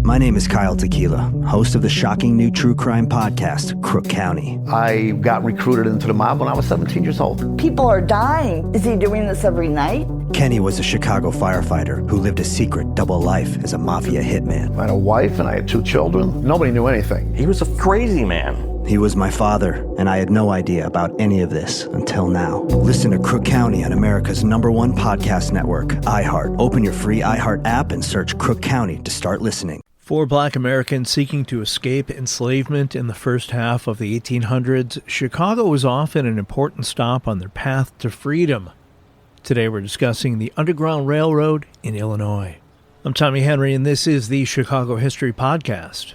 My name is Kyle Tequila, host of the shocking new true crime podcast, Crook County. I got recruited into the mob when I was 17 years old. People are dying. Is he doing this every night? Kenny was a Chicago firefighter who lived a secret double life as a mafia hitman. I had a wife and I had 2 children. Nobody knew anything. He was a crazy man. He was my father, and I had no idea about any of this until now. Listen to Crook County on America's #1 podcast network, iHeart. Open your free iHeart app and search Crook County to start listening. For Black Americans seeking to escape enslavement in the first half of the 1800s, Chicago was often an important stop on their path to freedom. Today we're discussing the Underground Railroad in Illinois. I'm Tommy Henry, and this is the Chicago History Podcast.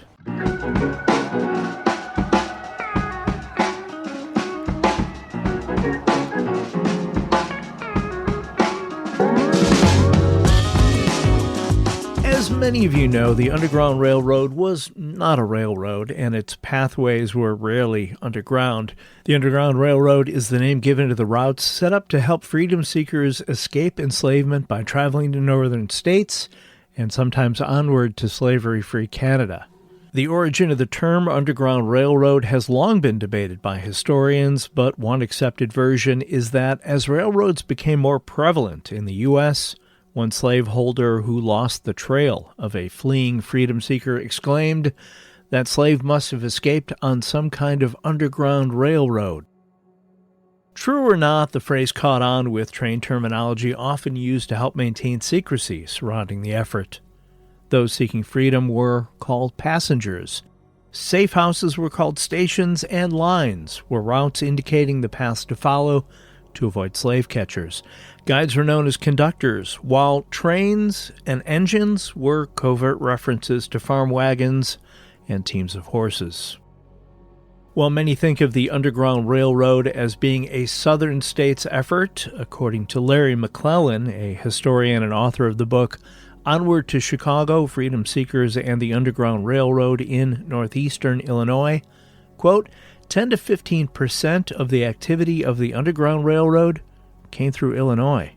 As many of you know, the Underground Railroad was not a railroad, and its pathways were rarely underground. The Underground Railroad is the name given to the routes set up to help freedom seekers escape enslavement by traveling to northern states and sometimes onward to slavery-free Canada. The origin of the term Underground Railroad has long been debated by historians, but one accepted version is that as railroads became more prevalent in the U.S., one slaveholder who lost the trail of a fleeing freedom seeker exclaimed that slave must have escaped on some kind of underground railroad. True or not, the phrase caught on with train terminology often used to help maintain secrecy surrounding the effort. Those seeking freedom were called passengers. Safe houses were called stations, and lines were routes indicating the paths to follow to avoid slave catchers. Guides were known as conductors, while trains and engines were covert references to farm wagons and teams of horses. While many think of the Underground Railroad as being a southern states effort, according to Larry McClellan, a historian and author of the book Onward to Chicago, Freedom Seekers and the Underground Railroad in Northeastern Illinois, quote, 10 to 15% of the activity of the Underground Railroad came through Illinois.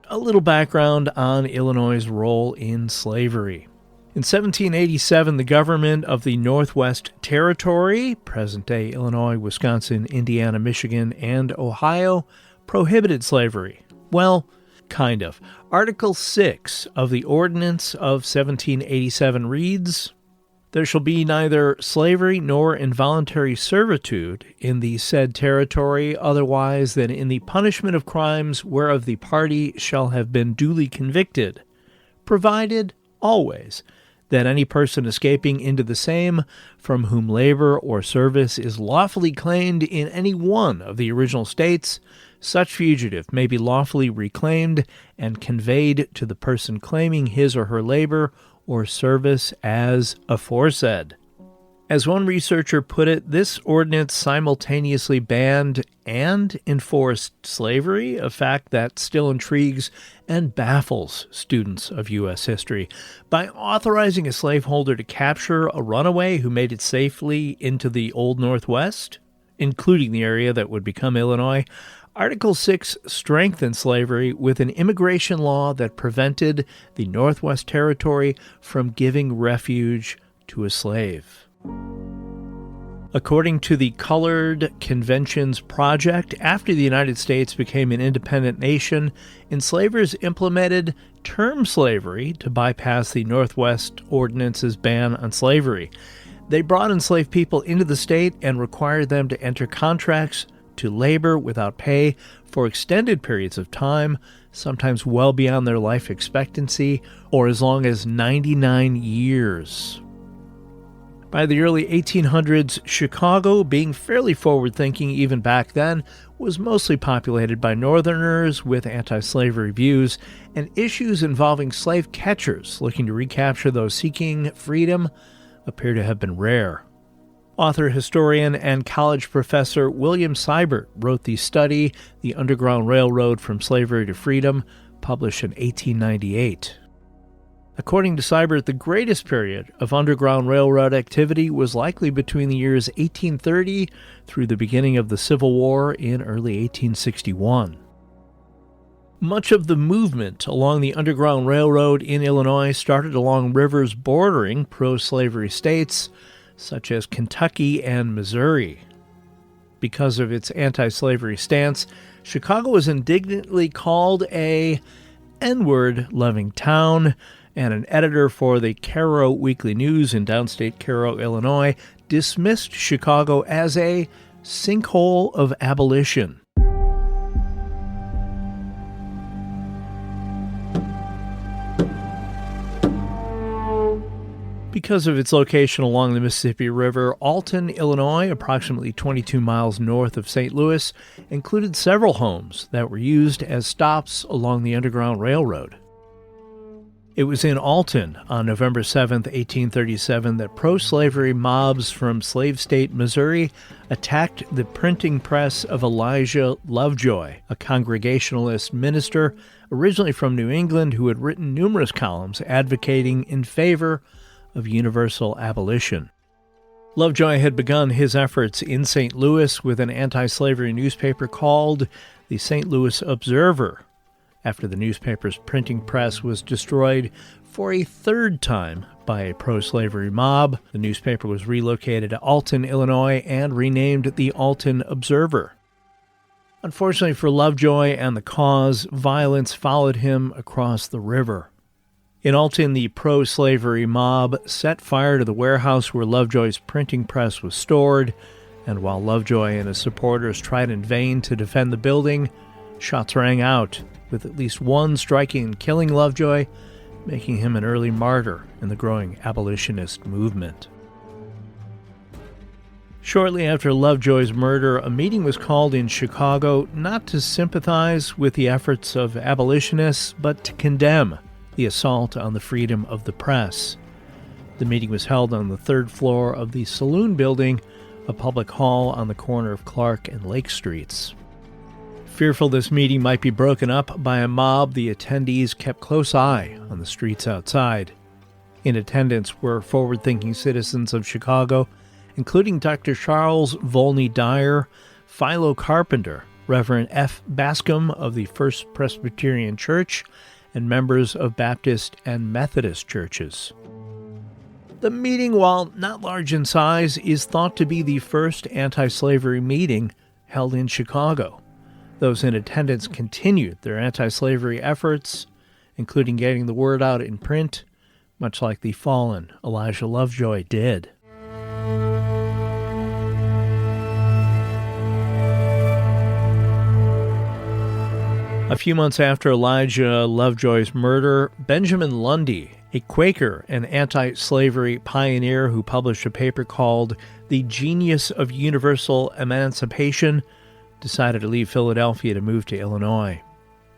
A little background on Illinois' role in slavery. In 1787, the government of the Northwest Territory, present-day Illinois, Wisconsin, Indiana, Michigan, and Ohio, prohibited slavery. Well, kind of. Article 6 of the Ordinance of 1787 reads, "There shall be neither slavery nor involuntary servitude in the said territory otherwise than in the punishment of crimes whereof the party shall have been duly convicted, provided always that any person escaping into the same, from whom labor or service is lawfully claimed in any one of the original states, such fugitive may be lawfully reclaimed and conveyed to the person claiming his or her labor or service as aforesaid." As one researcher put it, this ordinance simultaneously banned and enforced slavery, a fact that still intrigues and baffles students of U.S. history. By authorizing a slaveholder to capture a runaway who made it safely into the Old Northwest, including the area that would become Illinois, Article 6 strengthened slavery with an immigration law that prevented the Northwest Territory from giving refuge to a slave. According to the Colored Conventions Project, after the United States became an independent nation, enslavers implemented term slavery to bypass the Northwest Ordinance's ban on slavery. They brought enslaved people into the state and required them to enter contracts to labor without pay for extended periods of time, sometimes well beyond their life expectancy, or as long as 99 years. By the early 1800s, Chicago, being fairly forward-thinking even back then, was mostly populated by Northerners with anti-slavery views, and issues involving slave catchers looking to recapture those seeking freedom appear to have been rare. Author, historian, and college professor William Seibert wrote the study, The Underground Railroad from Slavery to Freedom, published in 1898. According to Seibert, the greatest period of Underground Railroad activity was likely between the years 1830 through the beginning of the Civil War in early 1861. Much of the movement along the Underground Railroad in Illinois started along rivers bordering pro-slavery states such as Kentucky and Missouri. Because of its anti-slavery stance, Chicago was indignantly called a N-word-loving town, and an editor for the Cairo Weekly News in downstate Cairo, Illinois, dismissed Chicago as a sinkhole of abolition. Because of its location along the Mississippi River, Alton, Illinois, approximately 22 miles north of St. Louis, included several homes that were used as stops along the Underground Railroad. It was in Alton on November 7, 1837, that pro-slavery mobs from slave state Missouri attacked the printing press of Elijah Lovejoy, a Congregationalist minister originally from New England who had written numerous columns advocating in favor of universal abolition. Lovejoy had begun his efforts in St. Louis with an anti-slavery newspaper called the St. Louis Observer. After the newspaper's printing press was destroyed for a third time by a pro-slavery mob, the newspaper was relocated to Alton, Illinois, and renamed the Alton Observer. Unfortunately for Lovejoy and the cause, violence followed him across the river. In Alton, the pro-slavery mob set fire to the warehouse where Lovejoy's printing press was stored, and while Lovejoy and his supporters tried in vain to defend the building, shots rang out, with at least one striking and killing Lovejoy, making him an early martyr in the growing abolitionist movement. Shortly after Lovejoy's murder, a meeting was called in Chicago not to sympathize with the efforts of abolitionists, but to condemn the assault on the freedom of the press. The meeting was held on the third floor of the Saloon Building, a public hall on the corner of Clark and Lake Streets. Fearful this meeting might be broken up by a mob, the attendees kept close eye on the streets outside. In attendance were forward-thinking citizens of Chicago, including Dr. Charles Volney Dyer, Philo Carpenter, Reverend F. Bascom of the First Presbyterian Church, and members of Baptist and Methodist churches. The meeting, while not large in size, is thought to be the first anti-slavery meeting held in Chicago. Those in attendance continued their anti-slavery efforts, including getting the word out in print, much like the fallen Elijah Lovejoy did. A few months after Elijah Lovejoy's murder, Benjamin Lundy, a Quaker and anti-slavery pioneer who published a paper called The Genius of Universal Emancipation, decided to leave Philadelphia to move to Illinois.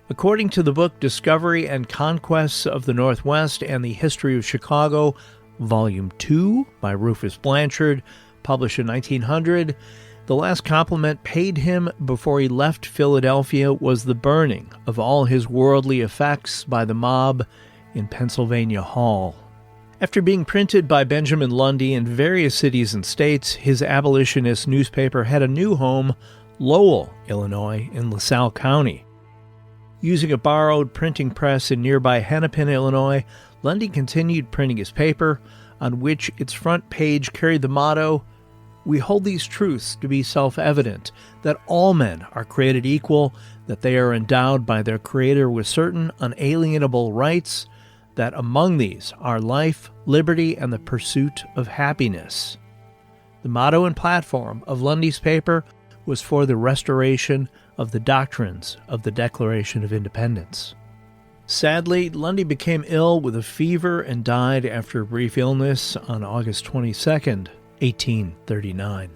According to the book Discovery and Conquests of the Northwest and the History of Chicago, Volume 2 by Rufus Blanchard, published in 1900, the last compliment paid him before he left Philadelphia was the burning of all his worldly effects by the mob in Pennsylvania Hall. After being printed by Benjamin Lundy in various cities and states, his abolitionist newspaper had a new home, Lowell, Illinois, in LaSalle County. Using a borrowed printing press in nearby Hennepin, Illinois, Lundy continued printing his paper, on which its front page carried the motto, "We hold these truths to be self-evident, that all men are created equal, that they are endowed by their Creator with certain unalienable rights, that among these are life, liberty, and the pursuit of happiness." The motto and platform of Lundy's paper was for the restoration of the doctrines of the Declaration of Independence. Sadly, Lundy became ill with a fever and died after a brief illness on August 22nd, 1839.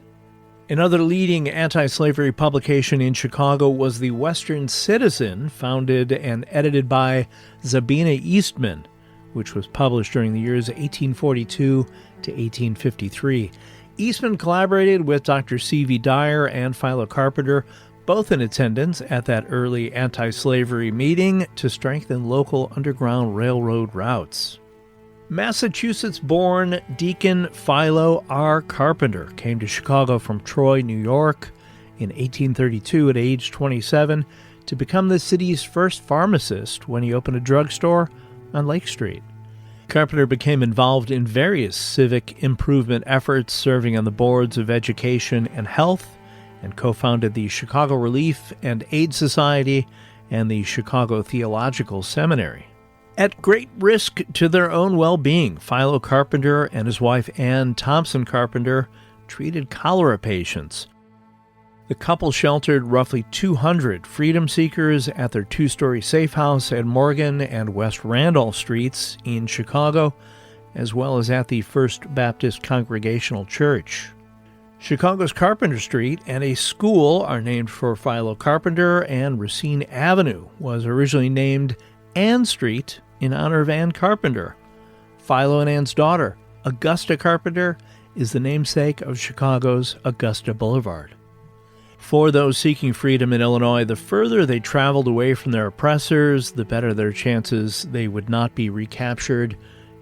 Another leading anti-slavery publication in Chicago was the Western Citizen, founded and edited by Zabina Eastman, which was published during the years 1842 to 1853. Eastman collaborated with Dr. C.V. Dyer and Philo Carpenter, both in attendance at that early anti-slavery meeting to strengthen local Underground Railroad routes. Massachusetts-born Deacon Philo R. Carpenter came to Chicago from Troy, New York in 1832 at age 27 to become the city's first pharmacist when he opened a drugstore on Lake Street. Carpenter became involved in various civic improvement efforts, serving on the boards of education and health, and co-founded the Chicago Relief and Aid Society and the Chicago Theological Seminary. At great risk to their own well-being, Philo Carpenter and his wife Ann Thompson Carpenter treated cholera patients. The couple sheltered roughly 200 freedom seekers at their two-story safe house at Morgan and West Randolph Streets in Chicago, as well as at the First Baptist Congregational Church. Chicago's Carpenter Street and a school are named for Philo Carpenter, and Racine Avenue was originally named Ann Street in honor of Ann Carpenter. Philo and Ann's daughter, Augusta Carpenter, is the namesake of Chicago's Augusta Boulevard. For those seeking freedom in Illinois, the further they traveled away from their oppressors, the better their chances they would not be recaptured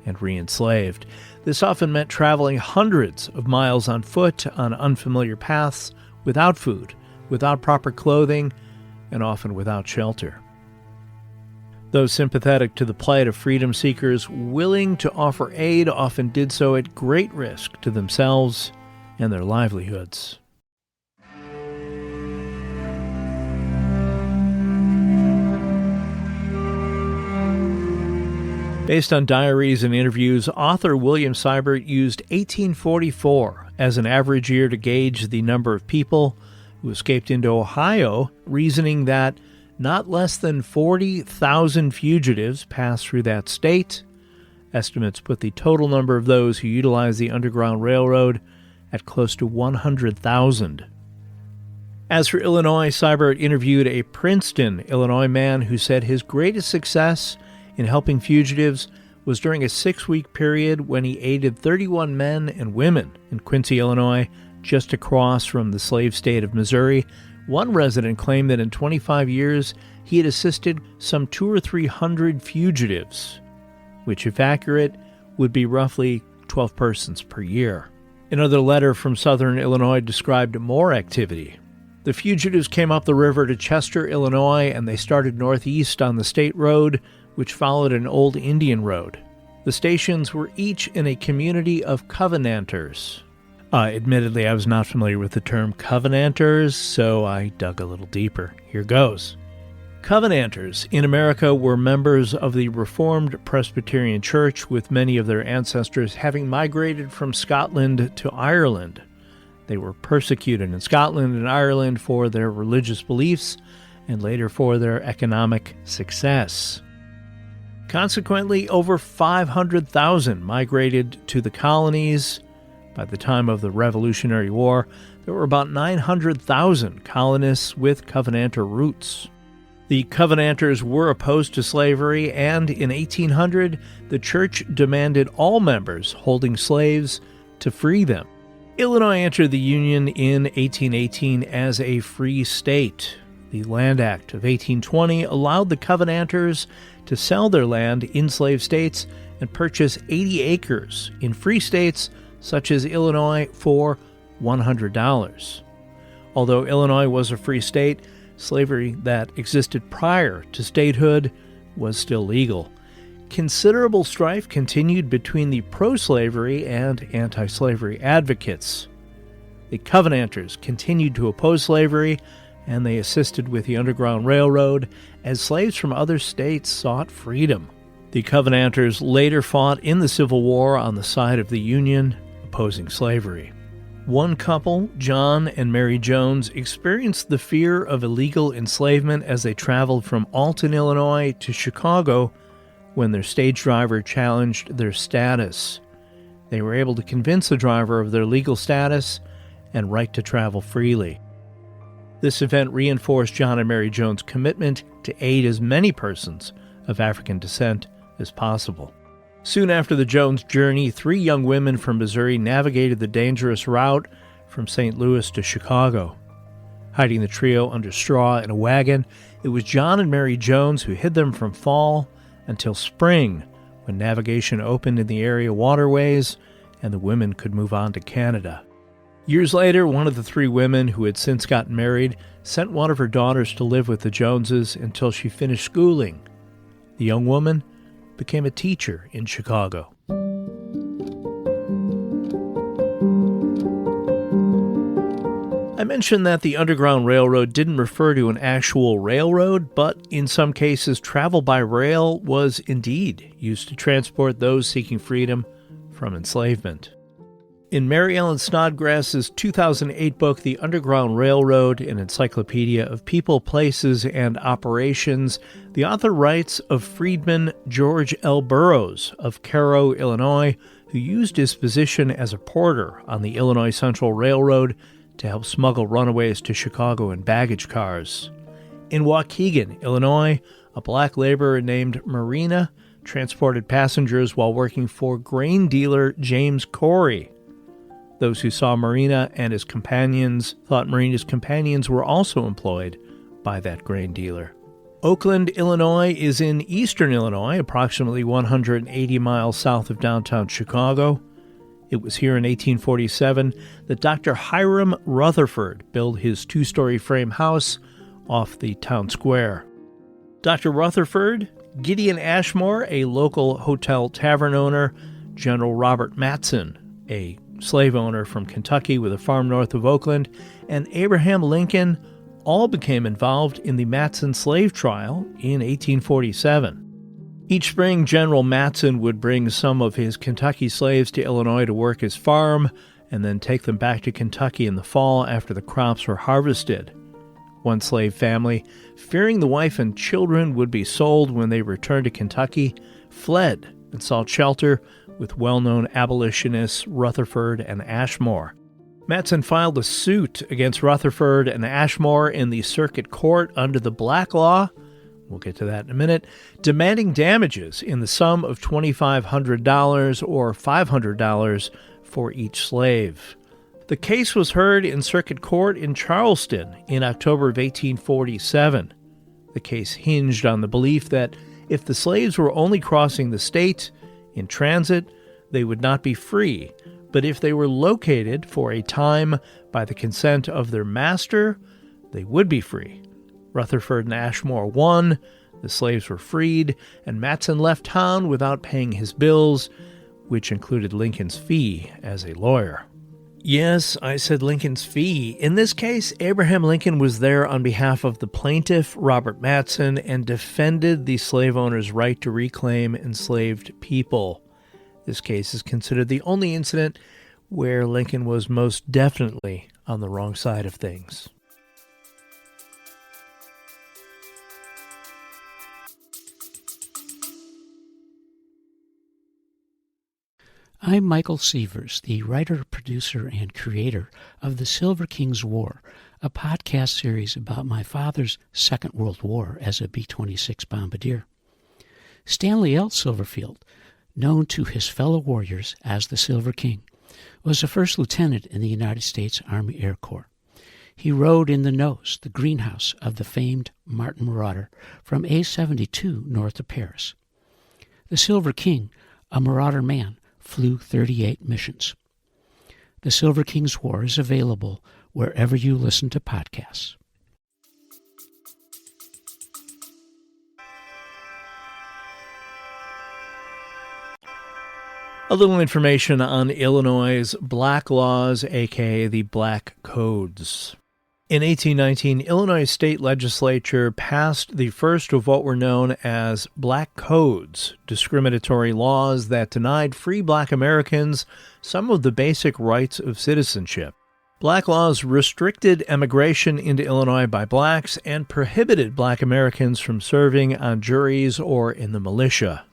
and re-enslaved. This often meant traveling hundreds of miles on foot on unfamiliar paths, without food, without proper clothing, and often without shelter. Those sympathetic to the plight of freedom seekers willing to offer aid often did so at great risk to themselves and their livelihoods. Based on diaries and interviews, author William Seibert used 1844 as an average year to gauge the number of people who escaped into Ohio, reasoning that not less than 40,000 fugitives passed through that state. Estimates put the total number of those who utilized the Underground Railroad at close to 100,000. As for Illinois, Seibert interviewed a Princeton, Illinois man who said his greatest success in helping fugitives was during a 6-week period when he aided 31 men and women in Quincy, Illinois, just across from the slave state of Missouri. One resident claimed that in 25 years he had assisted some 200 or 300 fugitives, which, if accurate, would be roughly 12 persons per year. Another letter from southern Illinois described more activity. The fugitives came up the river to Chester, Illinois, and they started northeast on the state road, which followed an old Indian road. The stations were each in a community of Covenanters. Admittedly, I was not familiar with the term Covenanters, so I dug a little deeper. Here goes. Covenanters in America were members of the Reformed Presbyterian Church, with many of their ancestors having migrated from Scotland to Ireland. They were persecuted in Scotland and Ireland for their religious beliefs and later for their economic success. Consequently, over 500,000 migrated to the colonies. By the time of the Revolutionary War, there were about 900,000 colonists with Covenanter roots. The Covenanters were opposed to slavery, and in 1800, the church demanded all members holding slaves to free them. Illinois entered the Union in 1818 as a free state. The Land Act of 1820 allowed the Covenanters to sell their land in slave states and purchase 80 acres in free states such as Illinois for $100. Although Illinois was a free state, slavery that existed prior to statehood was still legal. Considerable strife continued between the pro-slavery and anti-slavery advocates. The Covenanters continued to oppose slavery, and they assisted with the Underground Railroad as slaves from other states sought freedom. The Covenanters later fought in the Civil War on the side of the Union, opposing slavery. One couple, John and Mary Jones, experienced the fear of illegal enslavement as they traveled from Alton, Illinois to Chicago when their stage driver challenged their status. They were able to convince the driver of their legal status and right to travel freely. This event reinforced John and Mary Jones' commitment to aid as many persons of African descent as possible. Soon after the Jones journey, 3 young women from Missouri navigated the dangerous route from St. Louis to Chicago. Hiding the trio under straw in a wagon, it was John and Mary Jones who hid them from fall until spring, when navigation opened in the area waterways and the women could move on to Canada. Years later, one of the three women, who had since gotten married, sent one of her daughters to live with the Joneses until she finished schooling. The young woman became a teacher in Chicago. I mentioned that the Underground Railroad didn't refer to an actual railroad, but in some cases, travel by rail was indeed used to transport those seeking freedom from enslavement. In Mary Ellen Snodgrass's 2008 book, The Underground Railroad, an encyclopedia of people, places, and operations, the author writes of freedman George L. Burroughs of Cairo, Illinois, who used his position as a porter on the Illinois Central Railroad to help smuggle runaways to Chicago in baggage cars. In Waukegan, Illinois, a black laborer named Marina transported passengers while working for grain dealer James Corey. Those who saw Marina and his companions thought Marina's companions were also employed by that grain dealer. Oakland, Illinois is in eastern Illinois, approximately 180 miles south of downtown Chicago. It was here in 1847 that Dr. Hiram Rutherford built his two-story frame house off the town square. Dr. Rutherford, Gideon Ashmore, a local hotel tavern owner, General Robert Matson, a slave owner from Kentucky with a farm north of Oakland, and Abraham Lincoln all became involved in the Matson slave trial in 1847. Each spring, General Matson would bring some of his Kentucky slaves to Illinois to work his farm and then take them back to Kentucky in the fall after the crops were harvested. One slave family, fearing the wife and children would be sold when they returned to Kentucky, fled and sought shelter with well-known abolitionists Rutherford and Ashmore. Matson filed a suit against Rutherford and Ashmore in the circuit court under the Black Law, we'll get to that in a minute, demanding damages in the sum of $2,500 or $500 for each slave. The case was heard in circuit court in Charleston in October of 1847. The case hinged on the belief that if the slaves were only crossing the state in transit, they would not be free, but if they were located for a time by the consent of their master, they would be free. Rutherford and Ashmore won, the slaves were freed, and Matson left town without paying his bills, which included Lincoln's fee as a lawyer. Yes, I said Lincoln's fee. In this case, Abraham Lincoln was there on behalf of the plaintiff, Robert Matson, and defended the slave owner's right to reclaim enslaved people. This case is considered the only incident where Lincoln was most definitely on the wrong side of things. I'm Michael Sievers, the writer, producer, and creator of The Silver King's War, a podcast series about my father's Second World War as a B-26 bombardier. Stanley L. Silverfield, known to his fellow warriors as the Silver King, was a first lieutenant in the United States Army Air Corps. He rode in the nose, the greenhouse of the famed Martin Marauder from A-72 north of Paris. The Silver King, a Marauder man, flew 38 missions. The Silver King's War is available wherever you listen to podcasts. A little information on Illinois' Black Laws, aka the Black Codes. In 1819, Illinois state legislature passed the first of what were known as Black Codes, discriminatory laws that denied free black Americans some of the basic rights of citizenship. Black laws restricted emigration into Illinois by blacks and prohibited black Americans from serving on juries or in the militia.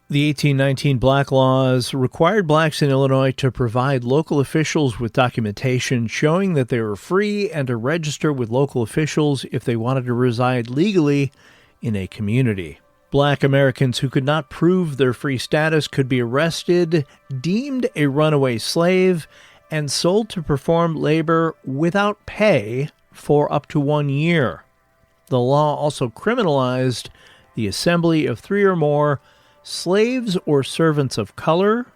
The 1819 Black Laws required blacks in Illinois to provide local officials with documentation showing that they were free and to register with local officials if they wanted to reside legally in a community. Black Americans who could not prove their free status could be arrested, deemed a runaway slave, and sold to perform labor without pay for up to 1 year. The law also criminalized the assembly of 3 or more slaves or servants of color,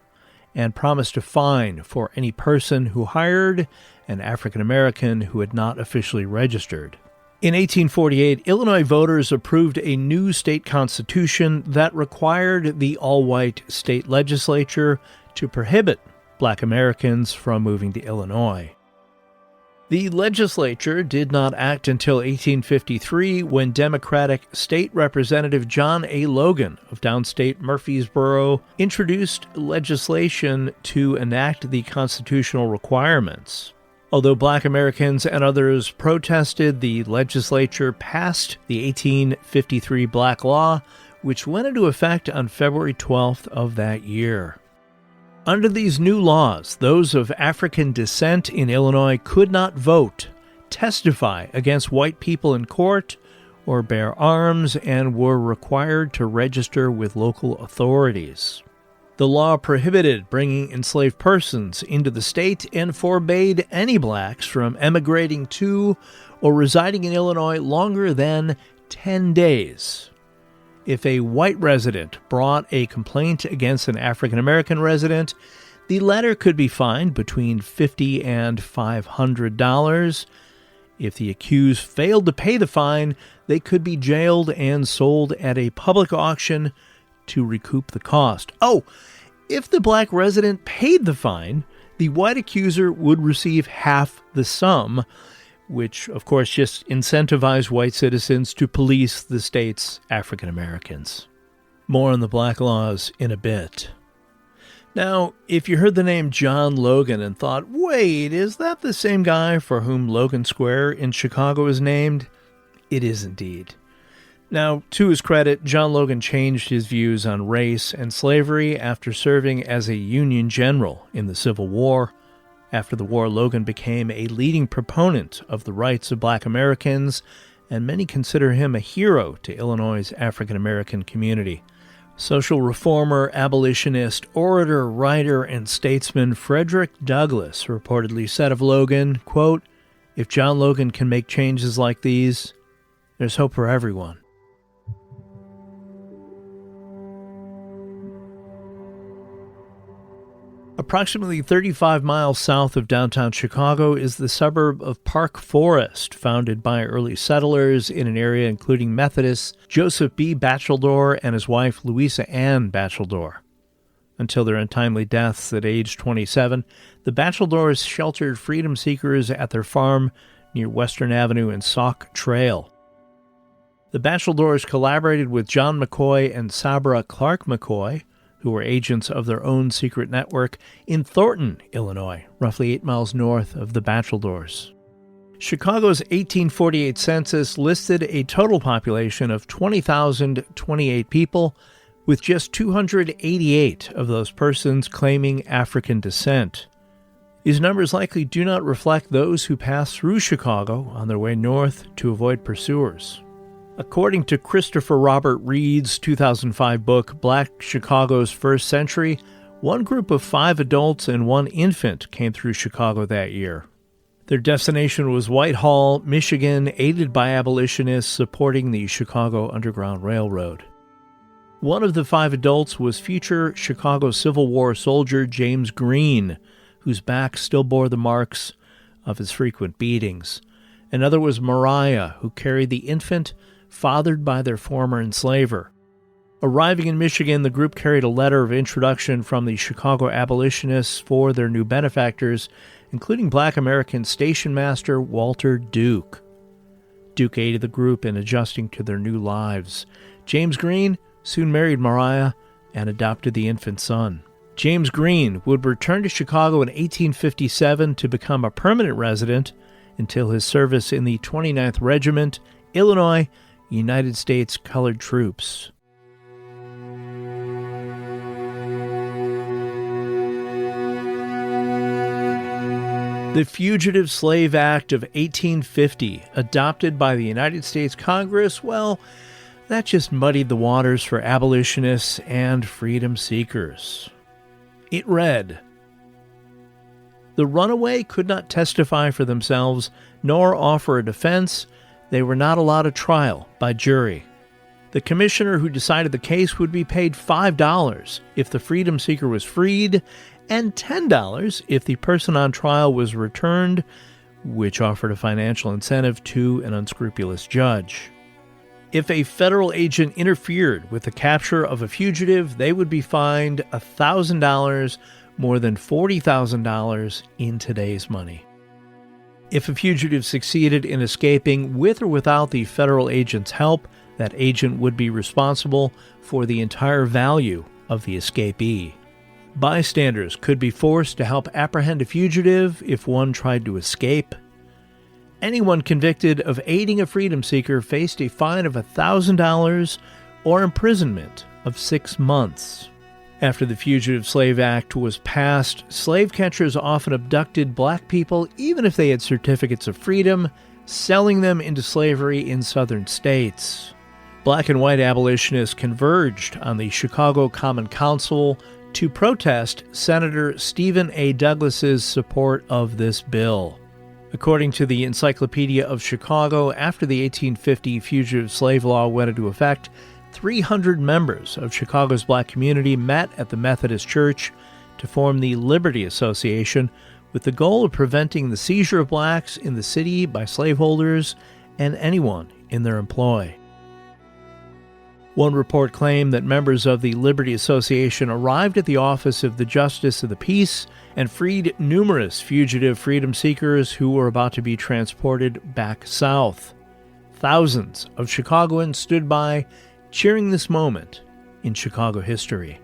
and promised a fine for any person who hired an African American who had not officially registered. In 1848, Illinois voters approved a new state constitution that required the all-white state legislature to prohibit Black Americans from moving to Illinois. The legislature did not act until 1853 when Democratic State Representative John A. Logan of downstate Murfreesboro introduced legislation to enact the constitutional requirements. Although Black Americans and others protested, the legislature passed the 1853 Black Law, which went into effect on February 12th of that year. Under these new laws, those of African descent in Illinois could not vote, testify against white people in court, or bear arms, and were required to register with local authorities. The law prohibited bringing enslaved persons into the state and forbade any blacks from emigrating to or residing in Illinois longer than 10 days. If a white resident brought a complaint against an African American resident, the latter could be fined between $50 and $500. If the accused failed to pay the fine, they could be jailed and sold at a public auction to recoup the cost. Oh, if the black resident paid the fine, the white accuser would receive half the sum, which, of course, just incentivized white citizens to police the state's African Americans. More on the black laws in a bit. Now, if you heard the name John Logan and thought, wait, is that the same guy for whom Logan Square in Chicago is named? It is indeed. Now, to his credit, John Logan changed his views on race and slavery after serving as a Union general in the Civil War. After the war, Logan became a leading proponent of the rights of Black Americans, and many consider him a hero to Illinois' African American community. Social reformer, abolitionist, orator, writer, and statesman Frederick Douglass reportedly said of Logan, quote, "If John Logan can make changes like these, there's hope for everyone." Approximately 35 miles south of downtown Chicago is the suburb of Park Forest, founded by early settlers in an area including Methodists Joseph B. Batcheldor and his wife Louisa Ann Batcheldor. Until their untimely deaths at age 27, the Batcheldors sheltered freedom seekers at their farm near Western Avenue and Sauk Trail. The Batcheldors collaborated with John McCoy and Sabra Clark McCoy, who were agents of their own secret network in Thornton, Illinois, roughly 8 miles north of the Batcheldors. Chicago's 1848 census listed a total population of 20,028 people, with just 288 of those persons claiming African descent. These numbers likely do not reflect those who passed through Chicago on their way north to avoid pursuers. According to Christopher Robert Reed's 2005 book, Black Chicago's First Century, one group of 5 adults and 1 infant came through Chicago that year. Their destination was Whitehall, Michigan, aided by abolitionists supporting the Chicago Underground Railroad. One of the 5 adults was future Chicago Civil War soldier James Green, whose back still bore the marks of his frequent beatings. Another was Mariah, who carried the infant fathered by their former enslaver. Arriving in Michigan, the group carried a letter of introduction from the Chicago abolitionists for their new benefactors, including Black American station master Walter Duke. Duke aided the group in adjusting to their new lives. James Green soon married Mariah and adopted the infant son. James Green would return to Chicago in 1857 to become a permanent resident until his service in the 29th Regiment, Illinois, United States Colored Troops. The Fugitive Slave Act of 1850, adopted by the United States Congress, well, that just muddied the waters for abolitionists and freedom seekers. It read, "The runaway could not testify for themselves nor offer a defense. They were not allowed a trial by jury. The commissioner who decided the case would be paid $5 if the freedom seeker was freed, and $10 if the person on trial was returned, which offered a financial incentive to an unscrupulous judge. If a federal agent interfered with the capture of a fugitive, they would be fined $1,000, more than $40,000 in today's money. If a fugitive succeeded in escaping with or without the federal agent's help, that agent would be responsible for the entire value of the escapee. Bystanders could be forced to help apprehend a fugitive if one tried to escape. Anyone convicted of aiding a freedom seeker faced a fine of $1,000 or imprisonment of 6 months. After the Fugitive Slave Act was passed, slave catchers often abducted black people even if they had certificates of freedom, selling them into slavery in southern states. Black and white abolitionists converged on the Chicago Common Council to protest Senator Stephen A. Douglas's support of this bill. According to the Encyclopedia of Chicago, after the 1850 Fugitive Slave Law went into effect, 300 members of Chicago's black community met at the Methodist Church to form the Liberty Association with the goal of preventing the seizure of blacks in the city by slaveholders and anyone in their employ. One report claimed that members of the Liberty Association arrived at the office of the Justice of the Peace and freed numerous fugitive freedom seekers who were about to be transported back south. Thousands of Chicagoans stood by, cheering this moment in Chicago history.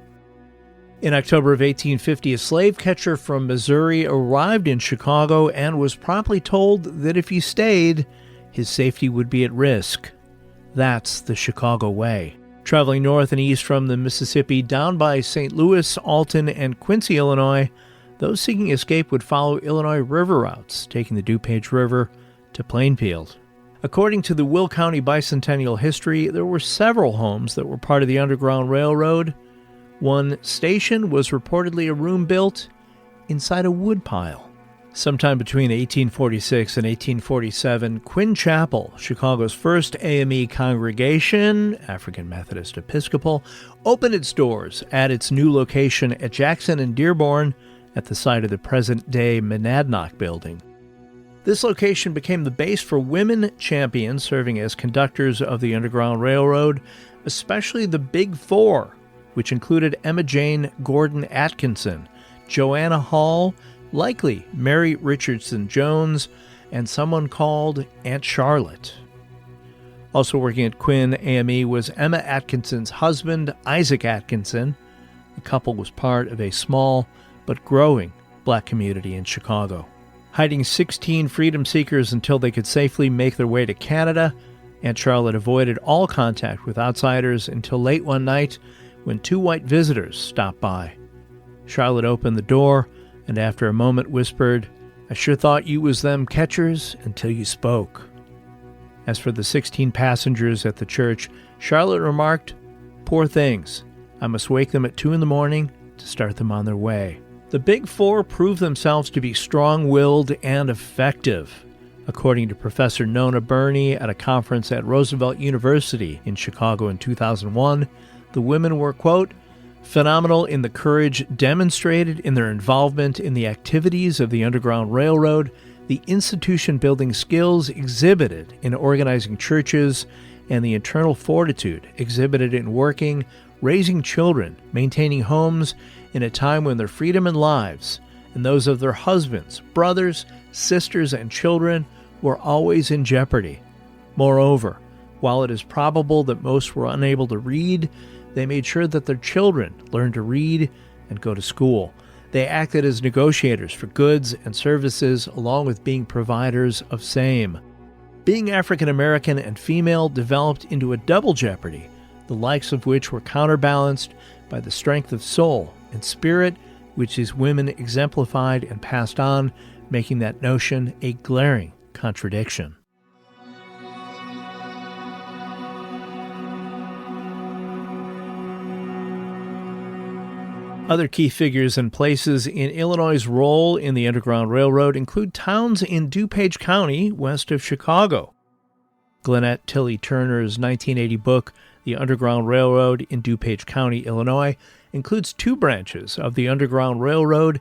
In October of 1850, a slave catcher from Missouri arrived in Chicago and was promptly told that if he stayed, his safety would be at risk. That's the Chicago way. Traveling north and east from the Mississippi down by St. Louis, Alton, and Quincy, Illinois, those seeking escape would follow Illinois river routes, taking the DuPage River to Plainfield. According to the Will County Bicentennial History, there were several homes that were part of the Underground Railroad. One station was reportedly a room built inside a woodpile. Sometime between 1846 and 1847, Quinn Chapel, Chicago's first AME congregation, African Methodist Episcopal, opened its doors at its new location at Jackson and Dearborn at the site of the present-day Monadnock building. This location became the base for women champions serving as conductors of the Underground Railroad, especially the Big Four, which included Emma Jane Gordon Atkinson, Joanna Hall, likely Mary Richardson Jones, and someone called Aunt Charlotte. Also working at Quinn AME was Emma Atkinson's husband, Isaac Atkinson. The couple was part of a small but growing black community in Chicago. Hiding 16 freedom seekers until they could safely make their way to Canada, Aunt Charlotte avoided all contact with outsiders until late one night when 2 white visitors stopped by. Charlotte opened the door and after a moment whispered, "I sure thought you was them catchers until you spoke." As for the 16 passengers at the church, Charlotte remarked, "Poor things. I must wake them at 2 a.m. to start them on their way." The Big Four proved themselves to be strong-willed and effective. According to Professor Nona Burney at a conference at Roosevelt University in Chicago in 2001, the women were, quote, phenomenal in the courage demonstrated in their involvement in the activities of the Underground Railroad, the institution-building skills exhibited in organizing churches, and the internal fortitude exhibited in working, raising children, maintaining homes in a time when their freedom and lives, and those of their husbands, brothers, sisters, and children were always in jeopardy. Moreover, while it is probable that most were unable to read, they made sure that their children learned to read and go to school. They acted as negotiators for goods and services along with being providers of same. Being African American and female developed into a double jeopardy, the likes of which were counterbalanced by the strength of soul and spirit which these women exemplified and passed on, making that notion a glaring contradiction. Other key figures and places in Illinois' role in the Underground Railroad include towns in DuPage County, west of Chicago. Glenette Tilly Turner's 1980 book, The Underground Railroad in DuPage County, Illinois, includes two branches of the Underground Railroad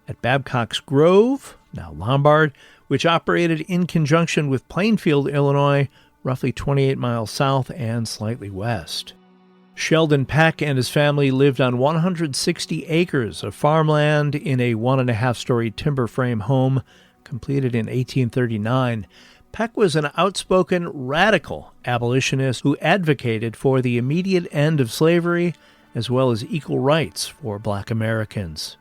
at Babcock's Grove, now Lombard, which operated in conjunction with Plainfield, Illinois, roughly 28 miles south and slightly west. Sheldon Peck and his family lived on 160 acres of farmland in a 1.5-story timber frame home completed in 1839. Peck was an outspoken, radical abolitionist who advocated for the immediate end of slavery as well as equal rights for Black Americans.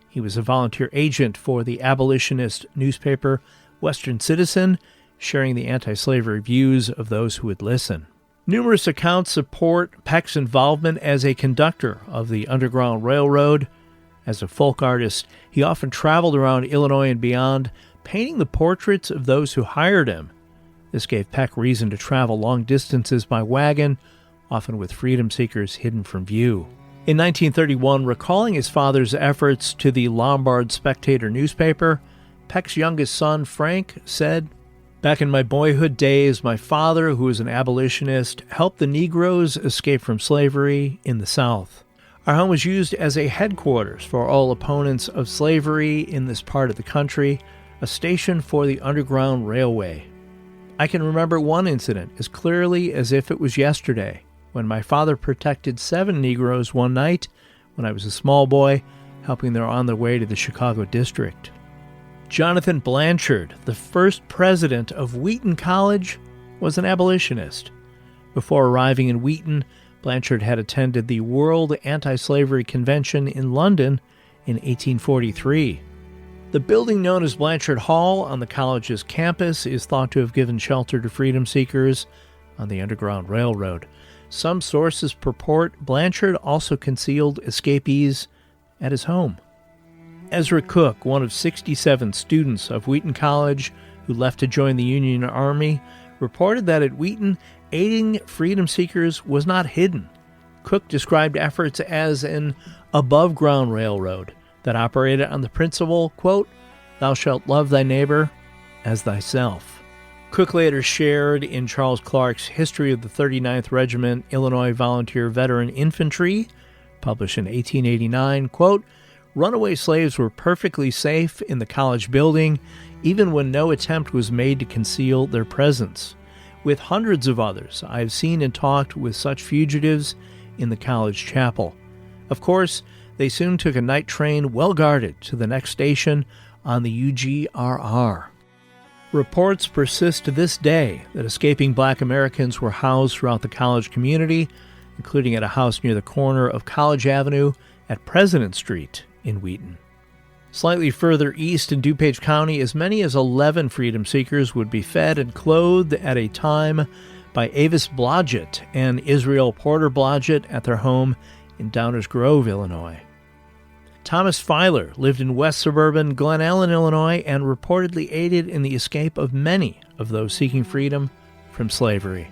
He was a volunteer agent for the abolitionist newspaper Western Citizen, sharing the anti-slavery views of those who would listen. Numerous accounts support Peck's involvement as a conductor of the Underground Railroad. As a folk artist, he often traveled around Illinois and beyond, painting the portraits of those who hired him. This gave Peck reason to travel long distances by wagon, often with freedom seekers hidden from view. In 1931, recalling his father's efforts to the Lombard Spectator newspaper, Peck's youngest son, Frank, said, "Back in my boyhood days, my father, who was an abolitionist, helped the Negroes escape from slavery in the South. Our home was used as a headquarters for all opponents of slavery in this part of the country, a station for the Underground Railway. I can remember one incident as clearly as if it was yesterday, when my father protected 7 Negroes one night when I was a small boy, helping them on their way to the Chicago district." Jonathan Blanchard, the first president of Wheaton College, was an abolitionist. Before arriving in Wheaton, Blanchard had attended the World Anti-Slavery Convention in London in 1843. The building known as Blanchard Hall on the college's campus is thought to have given shelter to freedom seekers on the Underground Railroad. Some sources purport Blanchard also concealed escapees at his home. Ezra Cook, one of 67 students of Wheaton College who left to join the Union Army, reported that at Wheaton, aiding freedom seekers was not hidden. Cook described efforts as an above-ground railroad that operated on the principle, quote, "Thou shalt love thy neighbor as thyself." Cook later shared in Charles Clark's History of the 39th Regiment Illinois Volunteer Veteran Infantry, published in 1889, quote, "Runaway slaves were perfectly safe in the college building, even when no attempt was made to conceal their presence. With hundreds of others, I have seen and talked with such fugitives in the college chapel. Of course, they soon took a night train well guarded to the next station on the UGRR. Reports persist to this day that escaping Black Americans were housed throughout the college community, including at a house near the corner of College Avenue at President Street in Wheaton. Slightly further east in DuPage County, as many as 11 freedom seekers would be fed and clothed at a time by Avis Blodgett and Israel Porter Blodgett at their home in Downers Grove, Illinois. Thomas Filer lived in west suburban Glen Ellen, Illinois, and reportedly aided in the escape of many of those seeking freedom from slavery.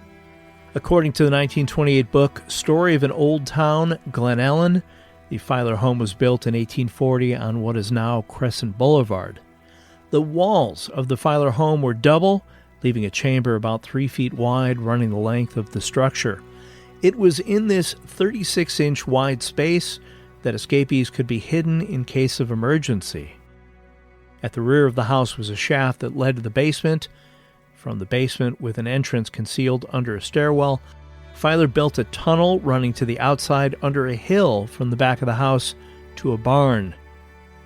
According to the 1928 book Story of an Old Town, Glen Ellen, the Filer home was built in 1840 on what is now Crescent Boulevard. The walls of the Filer home were double, leaving a chamber about 3 feet wide running the length of the structure. It was in this 36-inch wide space that escapees could be hidden in case of emergency. At the rear of the house was a shaft that led to the basement. From the basement, with an entrance concealed under a stairwell, Filer built a tunnel running to the outside under a hill from the back of the house to a barn.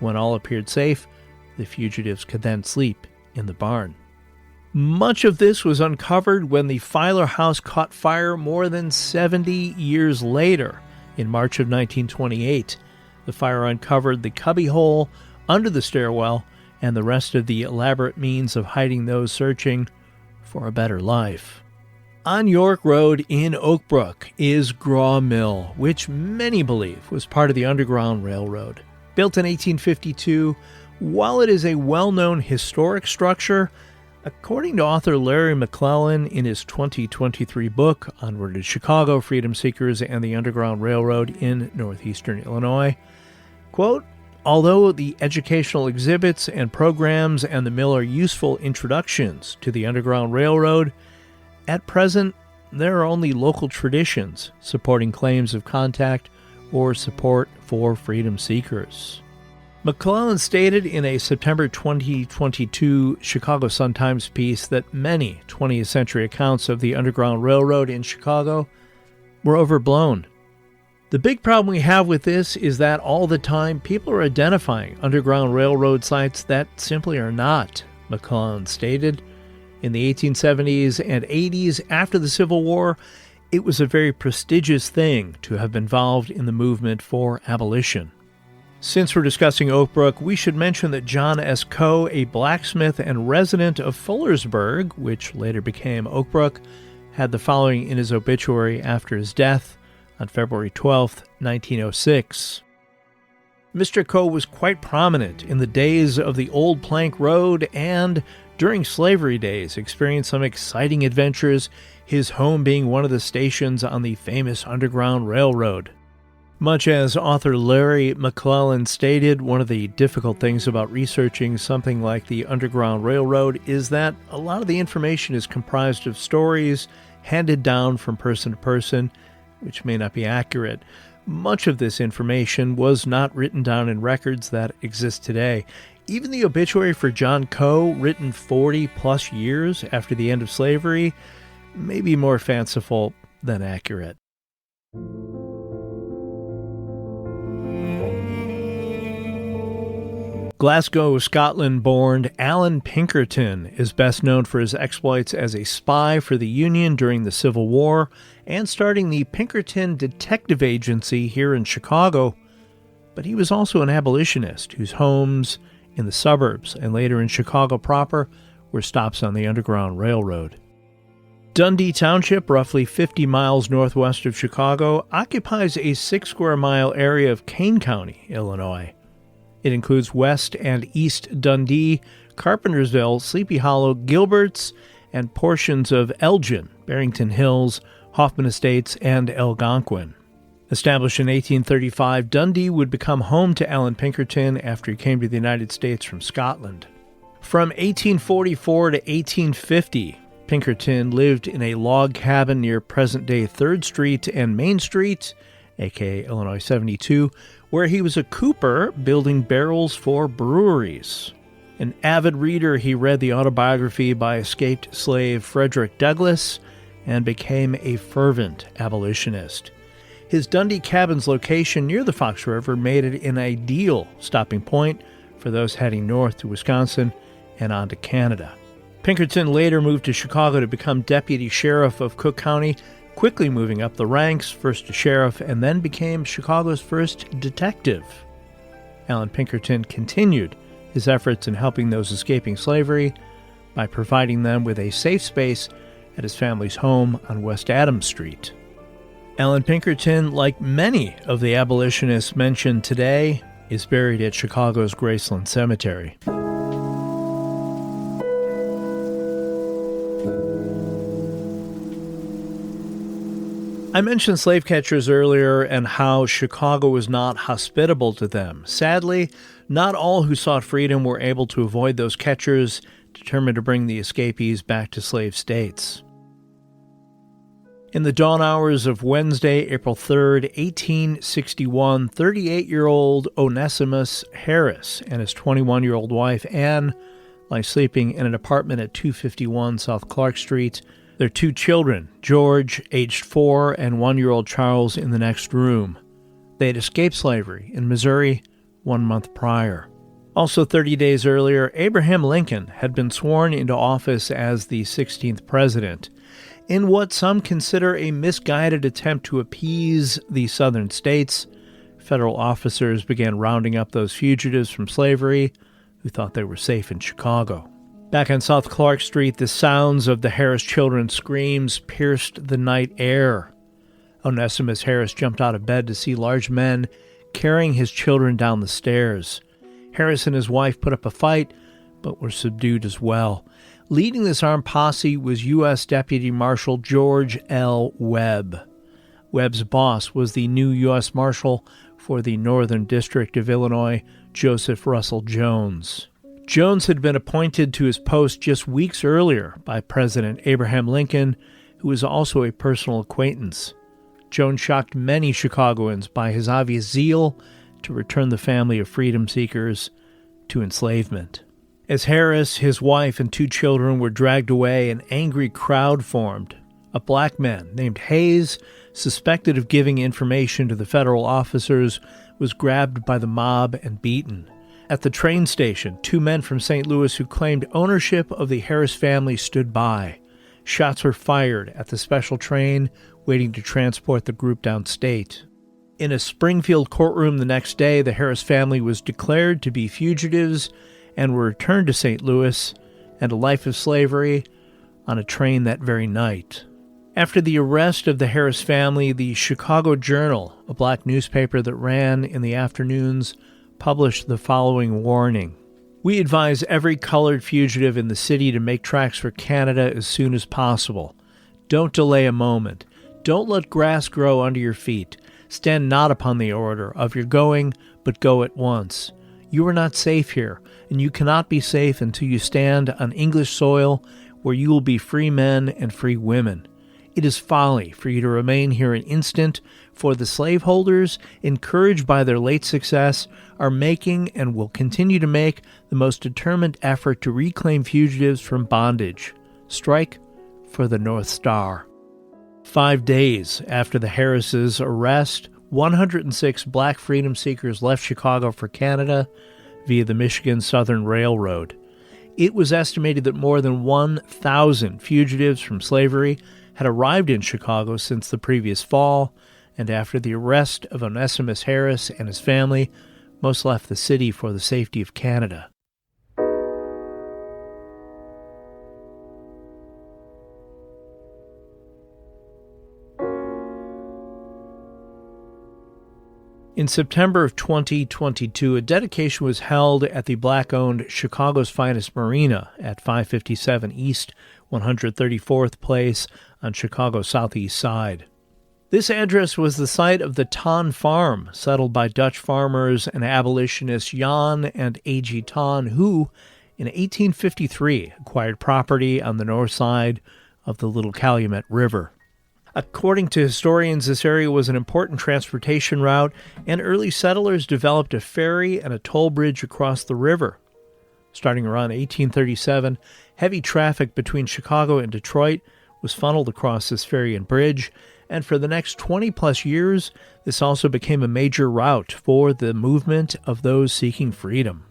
When all appeared safe, the fugitives could then sleep in the barn. Much of this was uncovered when the Filer house caught fire more than 70 years later. In March of 1928, the fire uncovered the cubbyhole under the stairwell and the rest of the elaborate means of hiding those searching for a better life. On York Road in Oak Brook is Graw Mill, which many believe was part of the Underground Railroad. Built in 1852, while it is a well-known historic structure, according to author Larry McClellan in his 2023 book, Onward to Chicago, Freedom Seekers and the Underground Railroad in Northeastern Illinois, quote, "Although the educational exhibits and programs and the mill are useful introductions to the Underground Railroad, at present there are only local traditions supporting claims of contact or support for freedom seekers. McClellan stated in a September 2022 Chicago Sun-Times piece that many 20th century accounts of the Underground Railroad in Chicago were overblown. The big problem we have with this is that all the time people are identifying Underground Railroad sites that simply are not, McClellan stated. In the 1870s and 80s, after the Civil War, it was a very prestigious thing to have been involved in the movement for abolition. Since we're discussing Oak Brook, we should mention that John S. Coe, a blacksmith and resident of Fullersburg, which later became Oak Brook, had the following in his obituary after his death on February 12, 1906. Mr. Coe was quite prominent in the days of the old plank road and during slavery days experienced some exciting adventures, his home being one of the stations on the famous Underground Railroad. Much as author Larry McClellan stated, one of the difficult things about researching something like the Underground Railroad is that a lot of the information is comprised of stories handed down from person to person, which may not be accurate. Much of this information was not written down in records that exist today. Even the obituary for John Coe, written 40-plus years after the end of slavery, may be more fanciful than accurate. Glasgow, Scotland-born Alan Pinkerton is best known for his exploits as a spy for the Union during the Civil War and starting the Pinkerton Detective Agency here in Chicago. But he was also an abolitionist whose homes in the suburbs and later in Chicago proper were stops on the Underground Railroad. Dundee Township, roughly 50 miles northwest of Chicago, occupies a 6-square-mile area of Kane County, Illinois. It includes West and East Dundee, Carpentersville, Sleepy Hollow, Gilberts, and portions of Elgin, Barrington Hills, Hoffman Estates, and Algonquin. Established in 1835, Dundee would become home to Alan Pinkerton after he came to the United States from Scotland. From 1844 to 1850, Pinkerton lived in a log cabin near present-day 3rd Street and Main Street, aka Illinois 72, where he was a cooper building barrels for breweries. An avid reader, he read the autobiography by escaped slave Frederick Douglass and became a fervent abolitionist. His Dundee cabin's location near the Fox River made it an ideal stopping point for those heading north to Wisconsin and on to Canada. Pinkerton later moved to Chicago to become deputy sheriff of Cook County, quickly moving up the ranks, first to sheriff, and then became Chicago's first detective. Alan Pinkerton continued his efforts in helping those escaping slavery by providing them with a safe space at his family's home on West Adams Street. Alan Pinkerton, like many of the abolitionists mentioned today, is buried at Chicago's Graceland Cemetery. I mentioned slave catchers earlier and how Chicago was not hospitable to them. Sadly, not all who sought freedom were able to avoid those catchers, determined to bring the escapees back to slave states. In the dawn hours of Wednesday, April 3rd, 1861, 38-year-old Onesimus Harris and his 21-year-old wife, Anne, lie sleeping in an apartment at 251 South Clark Street. Their 2 children, George, aged 4, and 1-year-old Charles, in the next room. They had escaped slavery in Missouri 1 month prior. Also 30 days earlier, Abraham Lincoln had been sworn into office as the 16th president. In what some consider a misguided attempt to appease the southern states, federal officers began rounding up those fugitives from slavery who thought they were safe in Chicago. Back on South Clark Street, the sounds of the Harris children's screams pierced the night air. Onesimus Harris jumped out of bed to see large men carrying his children down the stairs. Harris and his wife put up a fight, but were subdued as well. Leading this armed posse was U.S. Deputy Marshal George L. Webb. Webb's boss was the new U.S. Marshal for the Northern District of Illinois, Joseph Russell Jones. Jones had been appointed to his post just weeks earlier by President Abraham Lincoln, who was also a personal acquaintance Jones shocked many Chicagoans by his obvious zeal to return the family of freedom seekers to enslavement. As Harris, his wife, and 2 children were dragged away, an angry crowd formed. A black man named Hayes, suspected of giving information to the federal officers, was grabbed by the mob and beaten. At the train station, 2 men from St. Louis who claimed ownership of the Harris family stood by. Shots were fired at the special train waiting to transport the group downstate. In a Springfield courtroom the next day, the Harris family was declared to be fugitives and were returned to St. Louis and a life of slavery on a train that very night. After the arrest of the Harris family, the Chicago Journal, a black newspaper that ran in the afternoons, published the following warning. We advise every colored fugitive in the city to make tracks for Canada as soon as possible. Don't delay a moment. Don't let grass grow under your feet. Stand not upon the order of your going, but go at once. You are not safe here, and you cannot be safe until you stand on English soil where you will be free men and free women. It is folly for you to remain here an instant, for the slaveholders, encouraged by their late success, are making and will continue to make the most determined effort to reclaim fugitives from bondage. Strike for the North Star. 5 days after the Harrises' arrest, 106 black freedom seekers left Chicago for Canada via the Michigan Southern Railroad. It was estimated that more than 1,000 fugitives from slavery had arrived in Chicago since the previous fall, and after the arrest of Onesimus Harris and his family, most left the city for the safety of Canada. In September of 2022, a dedication was held at the black-owned Chicago's Finest Marina at 557 East 134th Place on Chicago's southeast side. This address was the site of the Ton Farm, settled by Dutch farmers and abolitionists Jan and A.G. Ton, who, in 1853, acquired property on the north side of the Little Calumet River. According to historians, this area was an important transportation route, and early settlers developed a ferry and a toll bridge across the river. Starting around 1837, heavy traffic between Chicago and Detroit was funneled across this ferry and bridge, and for the next 20-plus years, this also became a major route for the movement of those seeking freedom.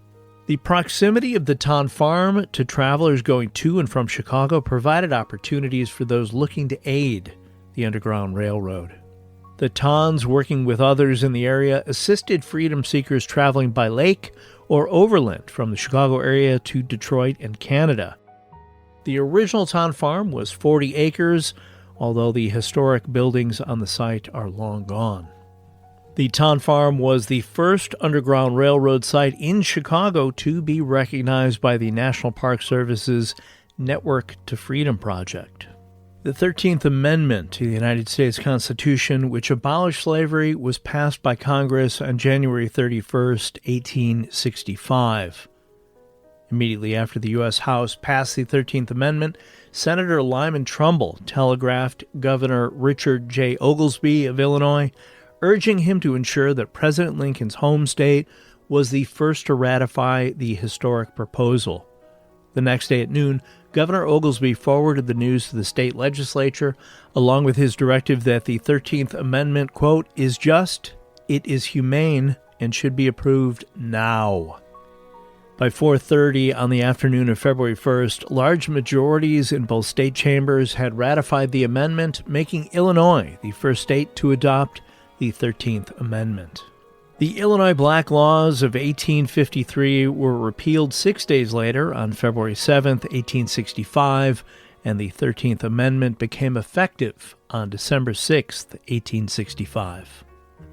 The proximity of the Ton Farm to travelers going to and from Chicago provided opportunities for those looking to aid the Underground Railroad. The Tons, working with others in the area, assisted freedom seekers traveling by lake or overland from the Chicago area to Detroit and Canada. The original Ton Farm was 40 acres, although the historic buildings on the site are long gone. The Ton Farm was the first Underground Railroad site in Chicago to be recognized by the National Park Service's Network to Freedom Project. The 13th Amendment to the United States Constitution, which abolished slavery, was passed by Congress on January 31, 1865. Immediately after the U.S. House passed the 13th Amendment, Senator Lyman Trumbull telegraphed Governor Richard J. Oglesby of Illinois, urging him to ensure that President Lincoln's home state was the first to ratify the historic proposal. The next day at noon, Governor Oglesby forwarded the news to the state legislature, along with his directive that the 13th Amendment, quote, is just, it is humane, and should be approved now. By 4:30 on the afternoon of February 1st, large majorities in both state chambers had ratified the amendment, making Illinois the first state to adopt the 13th Amendment. The Illinois Black Laws of 1853 were repealed 6 days later on February 7, 1865, and the 13th Amendment became effective on December 6, 1865.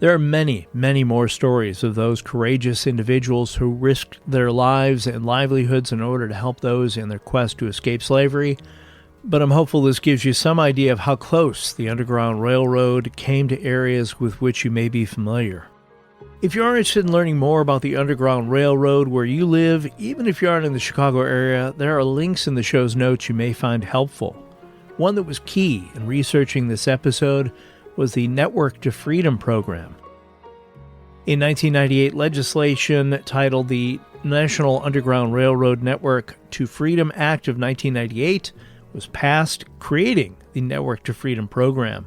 There are many, many more stories of those courageous individuals who risked their lives and livelihoods in order to help those in their quest to escape slavery, but I'm hopeful this gives you some idea of how close the Underground Railroad came to areas with which you may be familiar. If you're interested in learning more about the Underground Railroad where you live, even if you aren't in the Chicago area, there are links in the show's notes you may find helpful. One that was key in researching this episode was the Network to Freedom program. In 1998, legislation titled the National Underground Railroad Network to Freedom Act of 1998 was passed, creating the Network to Freedom program.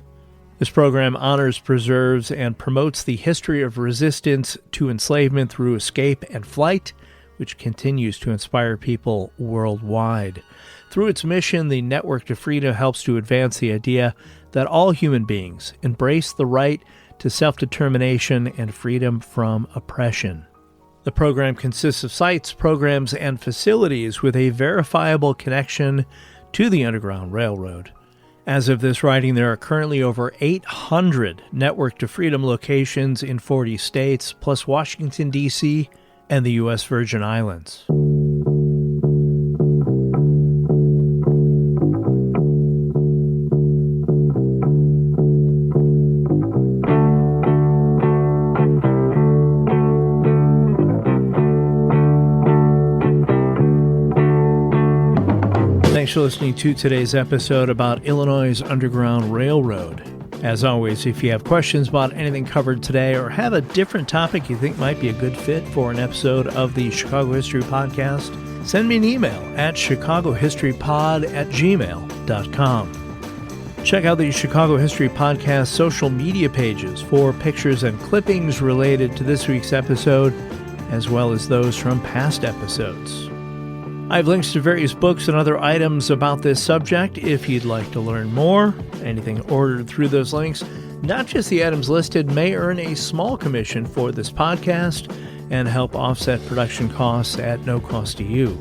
This program honors, preserves, and promotes the history of resistance to enslavement through escape and flight, which continues to inspire people worldwide. Through its mission, the Network to Freedom helps to advance the idea that all human beings embrace the right to self-determination and freedom from oppression. The program consists of sites, programs, and facilities with a verifiable connection to the Underground Railroad. As of this writing, there are currently over 800 Network to Freedom locations in 40 states, plus Washington, D.C., and the U.S. Virgin Islands. Thanks for listening to today's episode about Illinois' Underground Railroad. As always, if you have questions about anything covered today or have a different topic you think might be a good fit for an episode of the Chicago History Podcast, send me an email at chicagohistorypod@gmail.com. Check out the Chicago History Podcast social media pages for pictures and clippings related to this week's episode, as well as those from past episodes. I have links to various books and other items about this subject if you'd like to learn more. Anything ordered through those links, not just the items listed, may earn a small commission for this podcast and help offset production costs at no cost to you.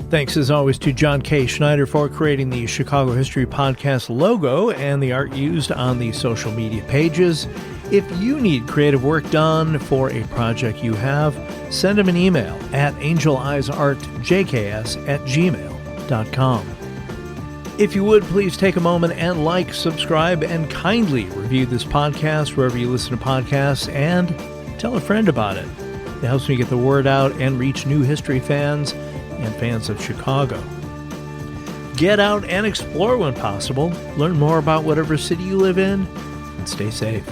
Thanks as always to John K. Schneider for creating the Chicago History Podcast logo and the art used on the social media pages. If you need creative work done for a project you have, send him an email at angeleyesartjks@gmail.com. If you would, please take a moment and like, subscribe, and kindly review this podcast wherever you listen to podcasts, and tell a friend about it. It helps me get the word out and reach new history fans and fans of Chicago. Get out and explore when possible. Learn more about whatever city you live in, and stay safe.